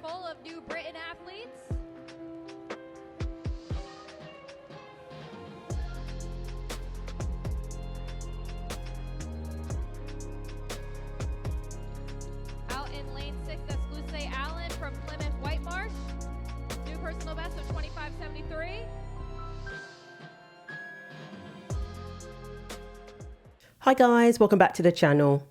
full of New Britain athletes. Out in lane 6, that's Luce Allen from Plymouth Whitemarsh. New personal best of 25.73. Hi guys, welcome back to the channel.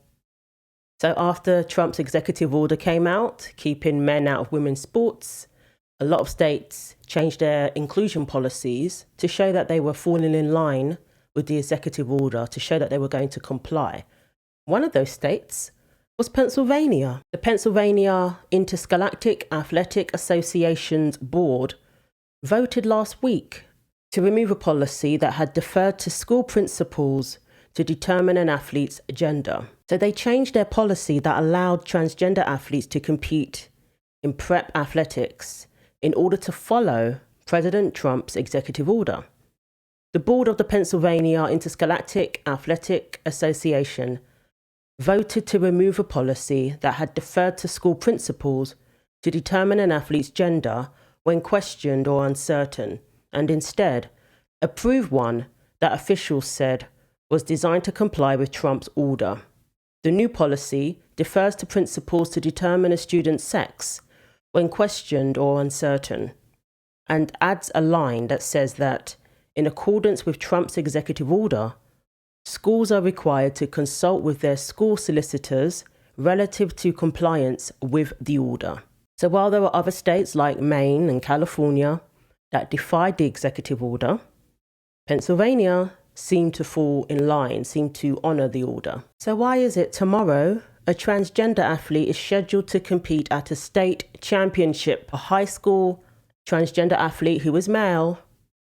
So after Trump's executive order came out, keeping men out of women's sports, a lot of states changed their inclusion policies to show that they were falling in line with the executive order, to show that they were going to comply. One of those states was Pennsylvania. The Pennsylvania Interscholastic Athletic Association's board voted last week to remove a policy that had deferred to school principals to determine an athlete's gender. So they changed their policy that allowed transgender athletes to compete in prep athletics in order to follow President Trump's executive order. The board of the Pennsylvania Interscholastic Athletic Association voted to remove a policy that had deferred to school principals to determine an athlete's gender when questioned or uncertain, and instead approve one that officials said was designed to comply with Trump's order. The new policy defers to principals to determine a student's sex when questioned or uncertain, and adds a line that says that, in accordance with Trump's executive order, schools are required to consult with their school solicitors relative to compliance with the order. So while there were other states like Maine and California that defied the executive order, Pennsylvania seem to fall in line, seem to honour the order. So why is it tomorrow a transgender athlete is scheduled to compete at a state championship? A high school transgender athlete who is male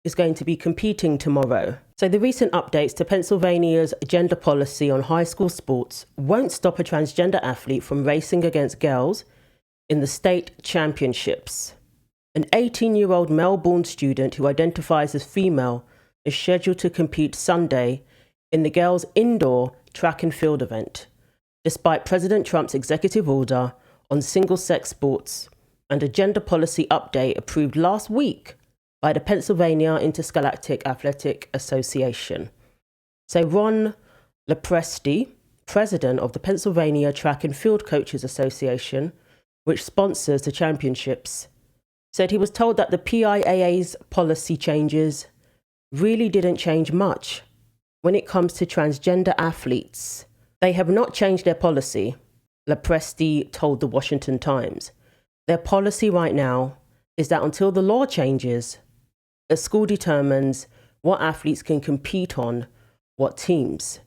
is going to be competing tomorrow. So the recent updates to Pennsylvania's gender policy on high school sports won't stop a transgender athlete from racing against girls in the state championships. An 18-year-old Melbourne student who identifies as female is scheduled to compete Sunday in the girls' indoor track and field event, despite President Trump's executive order on single-sex sports and a gender policy update approved last week by the Pennsylvania Interscholastic Athletic Association. So Ron Lepresti, president of the Pennsylvania Track and Field Coaches Association, which sponsors the championships, said he was told that the PIAA's policy changes really didn't change much when it comes to transgender athletes. They have not changed their policy, Lepresti told the Washington Times. Their policy right now is that until the law changes, a school determines what athletes can compete on what teams.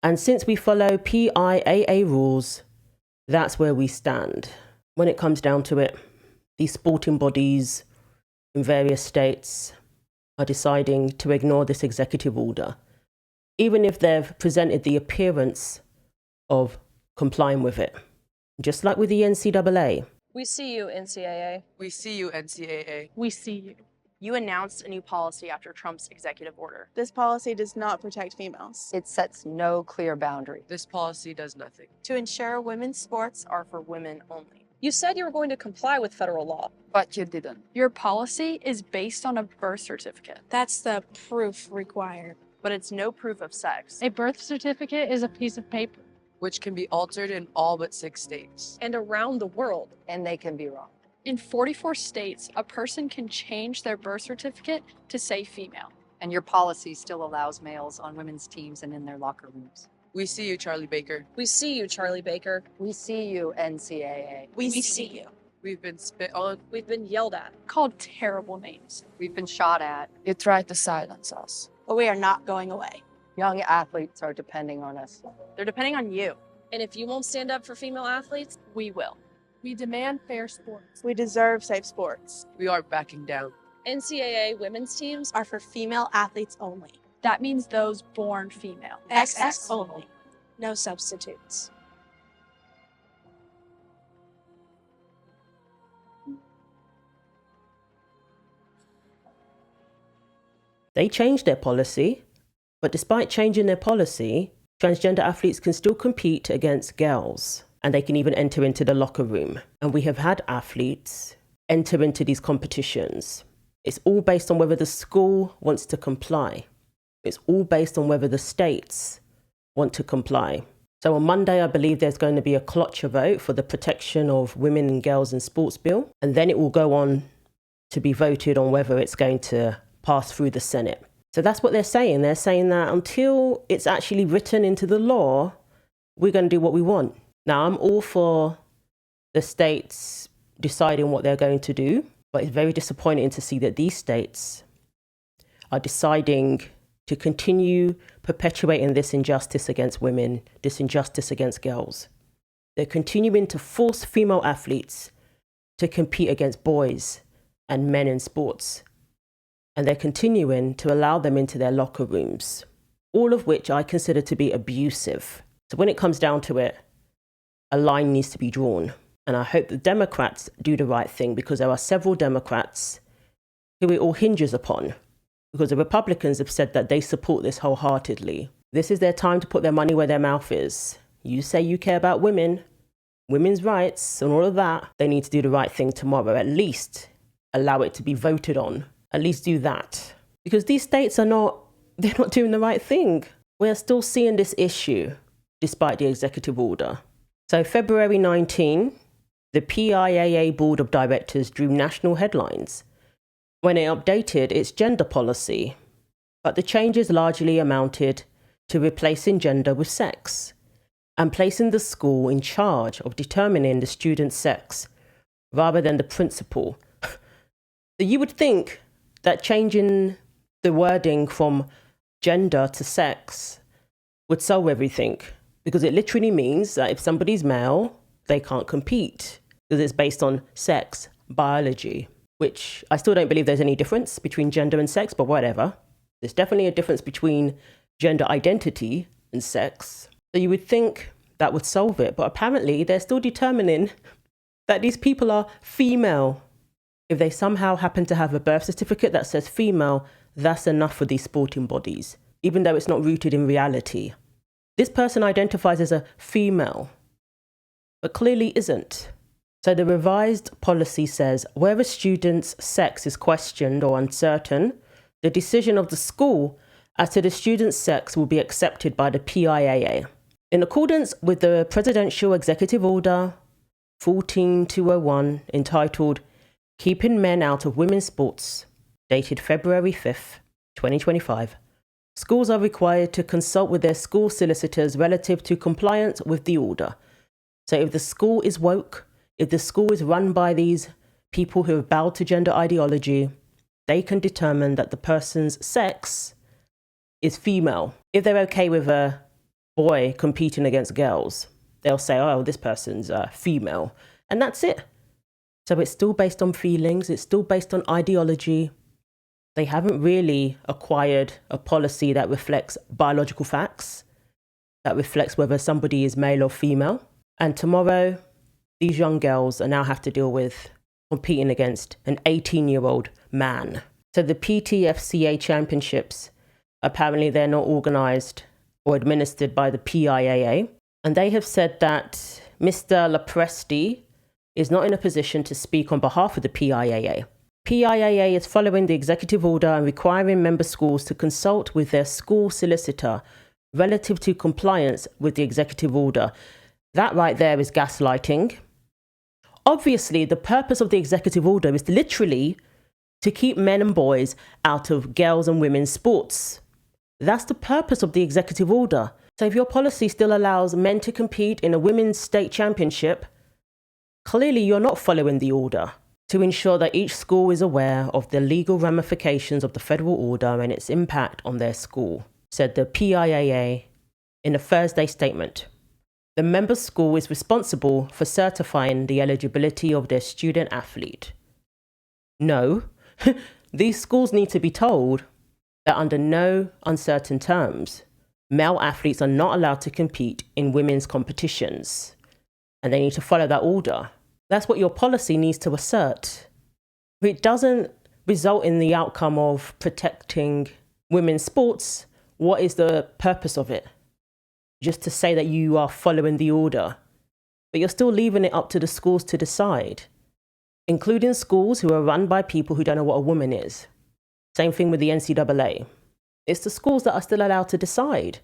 And since we follow PIAA rules, that's where we stand. When it comes down to it, these sporting bodies in various states are deciding to ignore this executive order, even if they've presented the appearance of complying with it. Just like with the NCAA. We see you, NCAA. We see you, NCAA. We see you. You announced a new policy after Trump's executive order. This policy does not protect females. It sets no clear boundary. This policy does nothing. To ensure women's sports Are for women only. You said you were going to comply with federal law. But you didn't. Your policy is based on a birth certificate. That's the proof required. But it's no proof of sex. A birth certificate is a piece of paper. Which can be altered in all but 6 states. And around the world. And they can be wrong. In 44 states, a person can change their birth certificate to say female. And your policy still allows males on women's teams and in their locker rooms. We see you, Charlie Baker. We see you, Charlie Baker. We see you, NCAA. We see you. We've been spit on. We've been yelled at. Called terrible names. We've been shot at. You tried to silence us. But we are not going away. Young athletes are depending on us. They're depending on you. And if you won't stand up for female athletes, we will. We demand fair sports. We deserve safe sports. We aren't backing down. NCAA women's teams Are for female athletes only. That means those born female. XX only. No substitutes. They changed their policy, but despite changing their policy, transgender athletes can still compete against girls. and they can even enter into the locker room. And we have had athletes enter into these competitions. It's all based on whether the school wants to comply. It's all based on whether the states want to comply. So on Monday, I believe there's going to be a cloture vote for the Protection of Women and Girls in Sports Bill, and then it will go on to be voted on whether it's going to pass through the Senate. So that's what they're saying. They're saying that until it's actually written into the law, we're going to do what we want. Now, I'm all for the states deciding what they're going to do, but it's very disappointing to see that these states are deciding to continue perpetuating this injustice against women, this injustice against girls. They're continuing to force female athletes to compete against boys and men in sports. And they're continuing to allow them into their locker rooms, all of which I consider to be abusive. So when it comes down to it, a line needs to be drawn. And I hope the Democrats do the right thing, because there are several Democrats who it all hinges upon. Because the Republicans have said that they support this wholeheartedly. This is their time to put their money where their mouth is. You say you care about women, women's rights and all of that. They need to do the right thing tomorrow. At least allow it to be voted on. At least do that. Because these states they're not doing the right thing. We're still seeing this issue despite the executive order. So February 19, the PIAA Board of Directors drew national headlines when it updated its gender policy, but the changes largely amounted to replacing gender with sex and placing the school in charge of determining the student's sex rather than the principal. You would think that changing the wording from gender to sex would solve everything, because it literally means that if somebody's male, they can't compete because it's based on sex biology. Which I still don't believe there's any difference between gender and sex, but whatever. There's definitely a difference between gender identity and sex. So you would think that would solve it, but apparently they're still determining that these people are female. If they somehow happen to have a birth certificate that says female, that's enough for these sporting bodies, even though it's not rooted in reality. This person identifies as a female, but clearly isn't. So the revised policy says, where a student's sex is questioned or uncertain, the decision of the school as to the student's sex will be accepted by the PIAA. In accordance with the Presidential Executive Order 14201, entitled Keeping Men Out of Women's Sports, dated February 5th, 2025, schools are required to consult with their school solicitors relative to compliance with the order. So if the school is woke, if the school is run by these people who have bowed to gender ideology, they can determine that the person's sex is female. If they're okay with a boy competing against girls, they'll say, oh, this person's female. And that's it. So it's still based on feelings. It's still based on ideology. They haven't really acquired a policy that reflects biological facts, that reflects whether somebody is male or female. And tomorrow, these young girls now have to deal with competing against an 18-year-old man. So the PTFCA Championships, apparently they're not organised or administered by the PIAA. And they have said that Mr. Lepresti is not in a position to speak on behalf of the PIAA. PIAA is following the executive order and requiring member schools to consult with their school solicitor relative to compliance with the executive order. That right there is gaslighting. Obviously, the purpose of the executive order is literally to keep men and boys out of girls' and women's sports. That's the purpose of the executive order. So if your policy still allows men to compete in a women's state championship, clearly you're not following the order. To ensure that each school is aware of the legal ramifications of the federal order and its impact on their school, said the PIAA in a Thursday statement. The member school is responsible for certifying the eligibility of their student athlete. No, these schools need to be told that under no uncertain terms, male athletes are not allowed to compete in women's competitions, and they need to follow that order. That's what your policy needs to assert. If it doesn't result in the outcome of protecting women's sports, what is the purpose of it? Just to say that you are following the order. but you're still leaving it up to the schools to decide, including schools who are run by people who don't know what a woman is. Same thing with the NCAA. It's the schools that are still allowed to decide.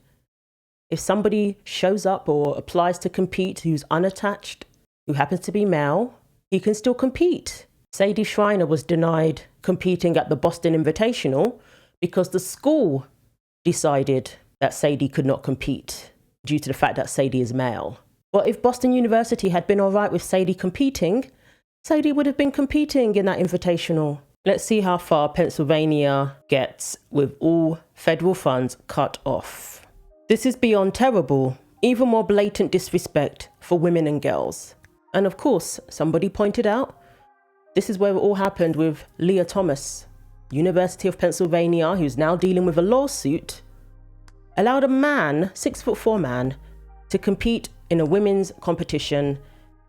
If somebody shows up or applies to compete who's unattached, who happens to be male, he can still compete. Sadie Schreiner was denied competing at the Boston Invitational because the school decided that Sadie could not compete due to the fact that Sadie is male. But if Boston University had been all right with Sadie competing, Sadie would have been competing in that invitational. Let's see how far Pennsylvania gets with all federal funds cut off. This is beyond terrible, even more blatant disrespect for women and girls. And of course, somebody pointed out, this is where it all happened with Leah Thomas, University of Pennsylvania, who's now dealing with a lawsuit, allowed a man, 6'4" man, to compete in a women's competition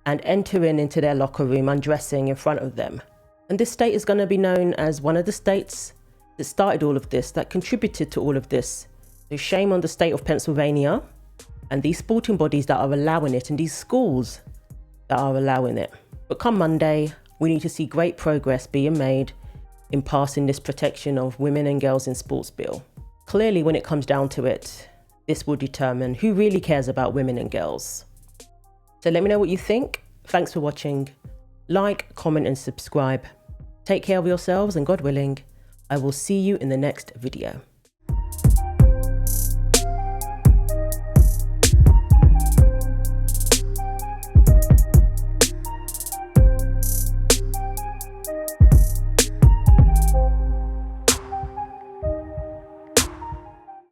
and entering into their locker room undressing in front of them. And this state is going to be known as one of the states that started all of this, that contributed to all of this. So shame on the state of Pennsylvania and these sporting bodies that are allowing it and these schools that are allowing it. But come Monday, we need to see great progress being made in passing this protection of women and girls in sports bill. Clearly, when it comes down to it, this will determine who really cares about women and girls. So let me know what you think. Thanks for watching. Like, comment and subscribe. Take care of yourselves and God willing, I will see you in the next video.